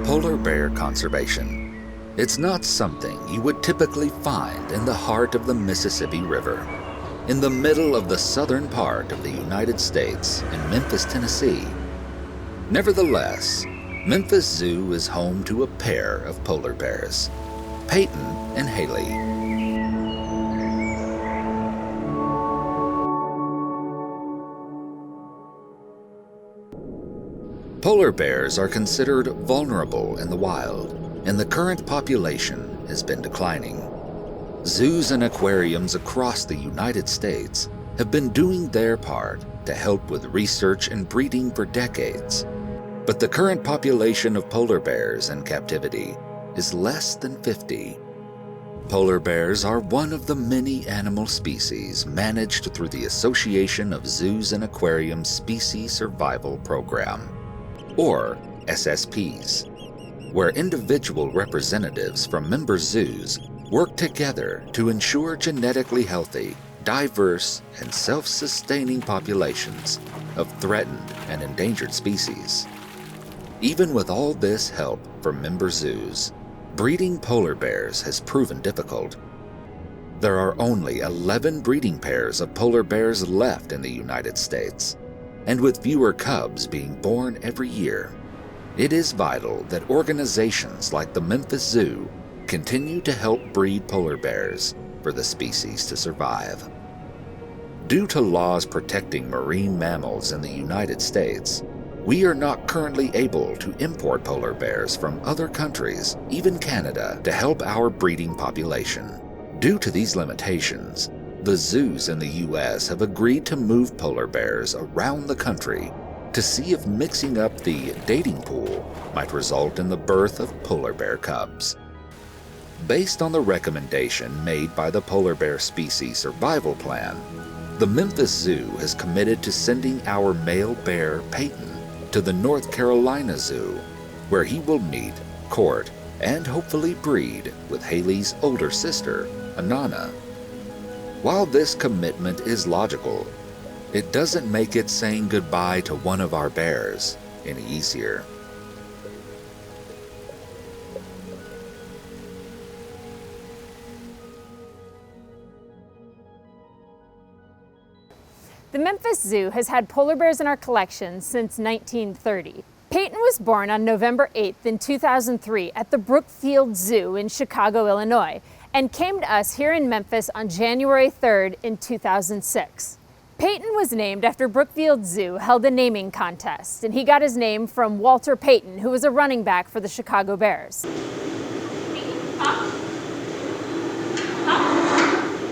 Polar bear conservation. It's not something you would typically find in the heart of the Mississippi River, in the middle of the southern part of the United States in Memphis, Tennessee. Nevertheless, Memphis Zoo is home to a pair of polar bears, Payton and Haley. Polar bears are considered vulnerable in the wild, and the current population has been declining. Zoos and aquariums across the United States have been doing their part to help with research and breeding for decades. But the current population of polar bears in captivity is less than 50. Polar bears are one of the many animal species managed through the Association of Zoos and Aquariums Species Survival Program, or SSPs, where individual representatives from member zoos work together to ensure genetically healthy, diverse, and self-sustaining populations of threatened and endangered species. Even with all this help from member zoos, breeding polar bears has proven difficult. There are only 11 breeding pairs of polar bears left in the United States, and with fewer cubs being born every year, it is vital that organizations like the Memphis Zoo continue to help breed polar bears for the species to survive. Due to laws protecting marine mammals in the United States, we are not currently able to import polar bears from other countries, even Canada, to help our breeding population. Due to these limitations, the zoos in the U.S. have agreed to move polar bears around the country to see if mixing up the dating pool might result in the birth of polar bear cubs. Based on the recommendation made by the Polar Bear Species Survival Plan, the Memphis Zoo has committed to sending our male bear, Payton, to the North Carolina Zoo, where he will meet, court, and hopefully breed with Haley's older sister, Anana. While this commitment is logical, it doesn't make it saying goodbye to one of our bears any easier. The Memphis Zoo has had polar bears in our collection since 1930. Payton was born on November 8th in 2003 at the Brookfield Zoo in Chicago, Illinois, and came to us here in Memphis on January 3rd in 2006. Payton was named after Brookfield Zoo held a naming contest, and he got his name from Walter Payton, who was a running back for the Chicago Bears.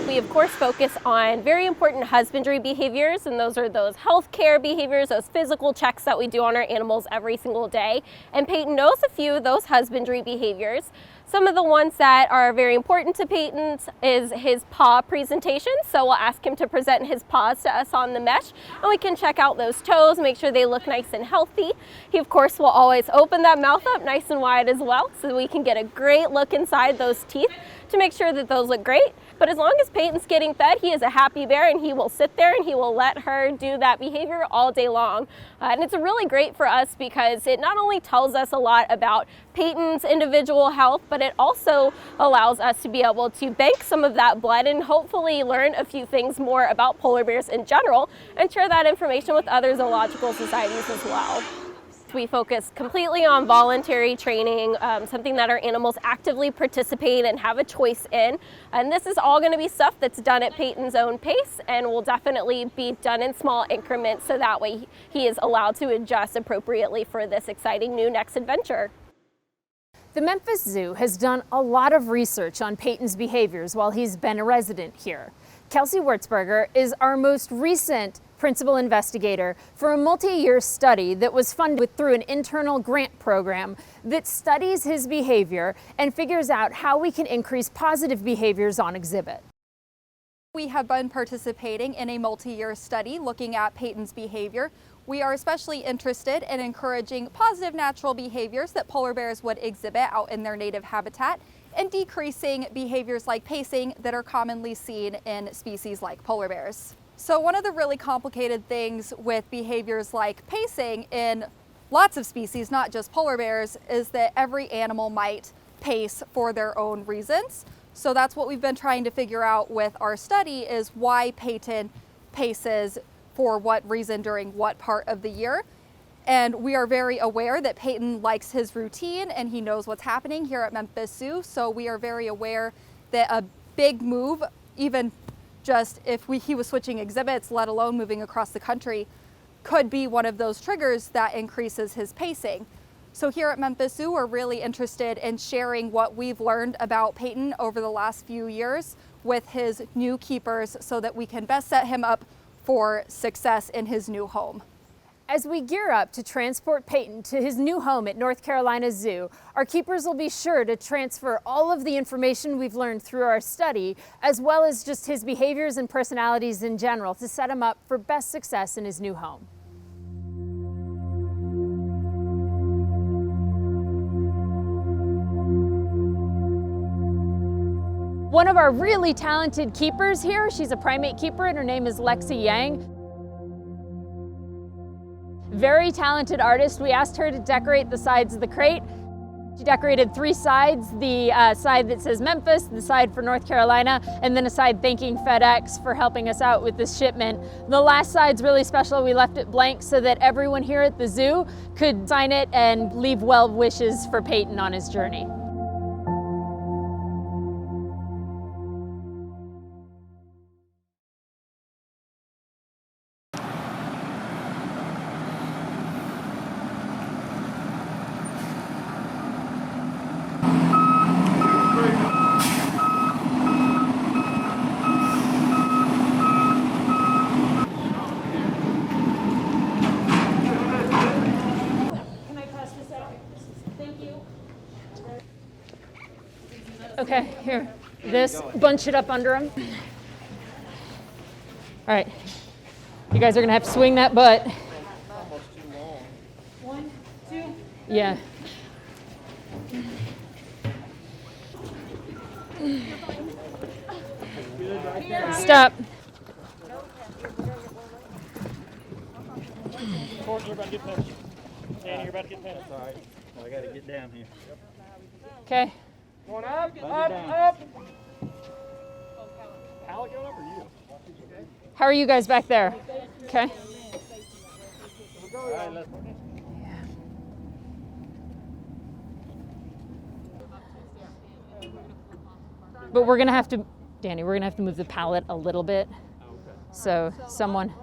We of course focus on very important husbandry behaviors, and those are those healthcare behaviors, those physical checks that we do on our animals every single day. And Payton knows a few of those husbandry behaviors. Some of the ones that are very important to Payton is his paw presentation. So we'll ask him to present his paws to us on the mesh, and we can check out those toes, make sure they look nice and healthy. He of course will always open that mouth up nice and wide as well, so we can get a great look inside those teeth to make sure that those look great. But as long as Payton's getting fed, he is a happy bear, and he will sit there and he will let her do that behavior all day long. And it's really great for us because it not only tells us a lot about Payton's individual health, but it also allows us to be able to bank some of that blood and hopefully learn a few things more about polar bears in general and share that information with other zoological societies as well. We focus completely on voluntary training, something that our animals actively participate and have a choice in. And this is all going to be stuff that's done at Payton's own pace and will definitely be done in small increments, so that way he is allowed to adjust appropriately for this exciting new next adventure. The Memphis Zoo has done a lot of research on Payton's behaviors while he's been a resident here. Kelsey Wurzberger is our most recent principal investigator for a multi-year study that was funded through an internal grant program that studies his behavior and figures out how we can increase positive behaviors on exhibit. We have been participating in a multi-year study looking at Payton's behavior. We are especially interested in encouraging positive natural behaviors that polar bears would exhibit out in their native habitat, and decreasing behaviors like pacing that are commonly seen in species like polar bears. So one of the really complicated things with behaviors like pacing in lots of species, not just polar bears, is that every animal might pace for their own reasons. So that's what we've been trying to figure out with our study, is why Payton paces for what reason during what part of the year. And we are very aware that Payton likes his routine and he knows what's happening here at Memphis Zoo. So we are very aware that a big move, even just if he was switching exhibits, let alone moving across the country, could be one of those triggers that increases his pacing. So here at Memphis Zoo, we're really interested in sharing what we've learned about Payton over the last few years with his new keepers so that we can best set him up for success in his new home. As we gear up to transport Payton to his new home at North Carolina Zoo, our keepers will be sure to transfer all of the information we've learned through our study, as well as just his behaviors and personalities in general, to set him up for best success in his new home. One of our really talented keepers here, she's a primate keeper and her name is Lexi Yang. Very talented artist. We asked her to decorate the sides of the crate. She decorated 3 sides, the side that says Memphis, the side for North Carolina, and then a side thanking FedEx for helping us out with this shipment. The last side's really special. We left it blank so that everyone here at the zoo could sign it and leave well wishes for Payton on his journey. Okay, here, this, bunch it up under him. All right, you guys are gonna have to swing that butt. 1, 2. Yeah. Stop. Courtney, you're about to get pinched. Danny, you're about to get pinched. All right, I gotta get down here. Okay. Going up, up. Pallet going up or you? How are you guys back there? Okay. All right, let's... But we're gonna have to, Danny, we're gonna have to move the pallet a little bit. So someone,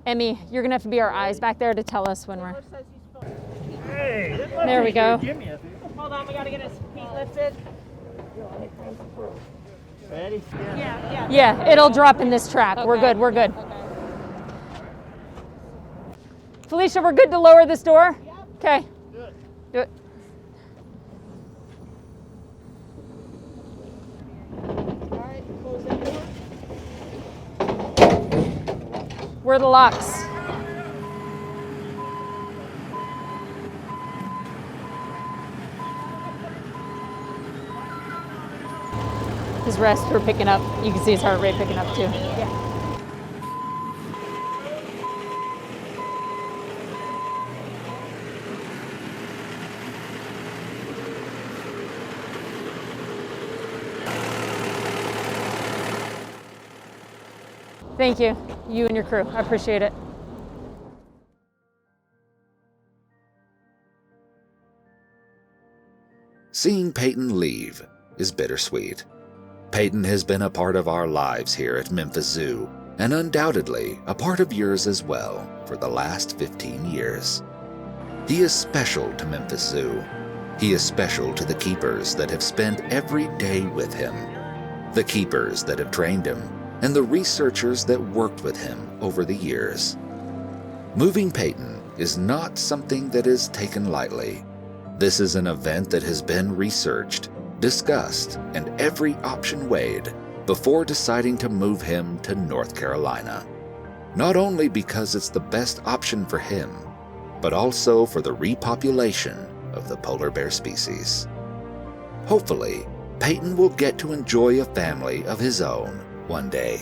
Emmy, you're gonna have to be our eyes back there to tell us when we're. Hey, There we go. Hold on, we gotta get his feet lifted. Ready? Yeah. Yeah, it'll drop in this track. Okay. We're good, we're good. Felicia, we're good to lower this door? Okay. Do it. Alright, close that door. Where are the locks? His rest, we're picking up. You can see his heart rate picking up too. Yeah. Thank you, you and your crew. I appreciate it. Seeing Payton leave is bittersweet. Payton has been a part of our lives here at Memphis Zoo, and undoubtedly a part of yours as well for the last 15 years. He is special to Memphis Zoo. He is special to the keepers that have spent every day with him, the keepers that have trained him, and the researchers that worked with him over the years. Moving Payton is not something that is taken lightly. This is an event that has been researched, discussed, and every option weighed before deciding to move him to North Carolina. Not only because it's the best option for him, but also for the repopulation of the polar bear species. Hopefully, Payton will get to enjoy a family of his own one day.